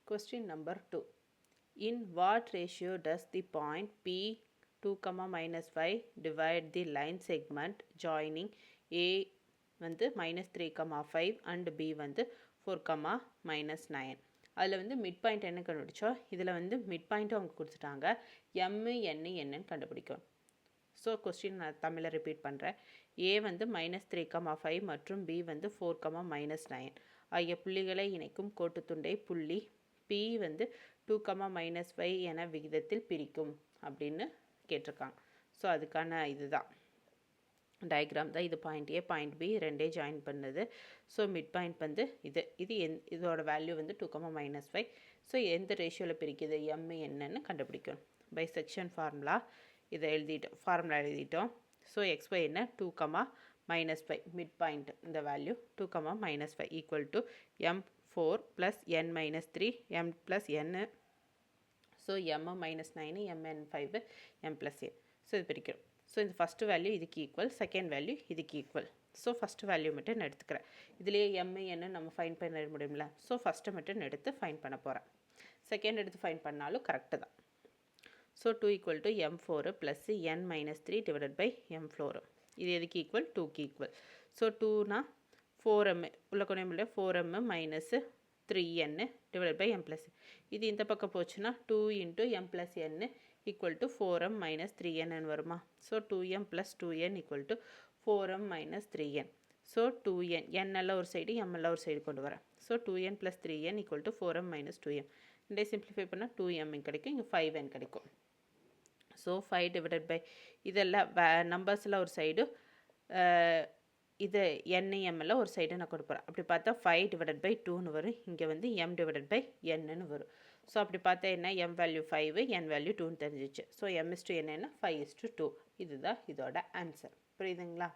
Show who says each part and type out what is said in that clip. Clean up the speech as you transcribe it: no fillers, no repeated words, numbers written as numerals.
Speaker 1: Question number 2. In what ratio does the point P 2, minus 5 divide the line segment joining A வந்து minus 3, 5 and B வந்து 4, minus 9. அதில் வந்து mid point என்ன கண்டுபிடிச்சோம். இதில் வந்து மிட் பாயிண்ட்டும் அவங்க கொடுத்துட்டாங்க. என்னன்னு கண்டுபிடிக்கும். ஸோ கொஸ்டின் நான் தமிழில் ரிப்பீட் பண்ணுறேன். ஏ வந்து -3, 5 மற்றும் பி வந்து 4, -9 ஆகிய புள்ளிகளை இணைக்கும் கோட்டுத்துண்டை புள்ளி பி வந்து 2, -5 என விகிதத்தில் பிரிக்கும் அப்படின்னு கேட்டிருக்காங்க. ஸோ அதுக்கான இதுதான் டயக்ராம் தான் இது. பாயிண்ட் ஏ பாயிண்ட் பி ரெண்டே ஜாயின் பண்ணுது. ஸோ மிட் பாயிண்ட் வந்து இதோட வேல்யூ வந்து 2, -5. ஸோ எந்த ரேஷியோவில் பிரிக்குது என்னன்னு கண்டுபிடிக்கணும். பை செக்ஷன் ஃபார்முலா இதை ஃபார்முலா எழுதிட்டோம். ஸோ XY என்ன 2, -5 மிட் பாயிண்ட் இந்த value 2, -5 equal to M4 + N-3 M + N. So M -9 MN5 M + N. So இது பிரிக்கிறோம். ஸோ இந்த ஃபஸ்ட்டு வேல்யூ இதுக்கு ஈக்குவல், செகண்ட் வேல்யூ இதுக்கு ஈக்குவல். ஸோ ஃபஸ்ட்டு வேல்யூ மட்டும் நான் எடுத்துக்கிறேன். இதுலேயே என்ன நம்ம ஃபைன் பண்ண முடியும்ல. ஸோ ஃபஸ்ட்டு மட்டும் நான் எடுத்து ஃபைன் பண்ண போகிறேன். செகண்ட் எடுத்து ஃபைன் பண்ணாலும் கரெக்டு தான். So 2 = M4 + N-3 / M4. இது எதுக்கு ஈக்குவல் 2க்கு ஈக்குவல். ஸோ 2னா 4M உள்ள கொண்டு 4M - 3N / M + N. இது இந்த பக்கம் போச்சுன்னா 2 × M + N = 4M - 3N வருமா. So 2M + 2N = 4M - 3N. So 2N N எல்லாம் ஒரு சைடு M எல்லாம் ஒரு சைடு கொண்டு வரேன். So 2N + 3N = 4M - 2M. ரெண்டே சிம்பிளிஃபை பண்ணால் 2M கிடைக்கும். இங்கே 5N கிடைக்கும். ஸோ 5 இதெல்லாம் நம்பர்ஸ்லாம் ஒரு சைடு, இது NM எல்லாம் ஒரு சைடு நான் கொடுப்பேன். அப்படி பார்த்தா 5/2ன்னு வரும். இங்கே வந்து M/Nன்னு வரும். ஸோ அப்படி பார்த்தா என்ன, M வேல்யூ 5 N வேல்யூ 2ன்னு தெரிஞ்சிச்சு. ஸோ M/N என்ன 5:2. இதுதான் இதோட ஆன்சர். புரியுதுங்களா?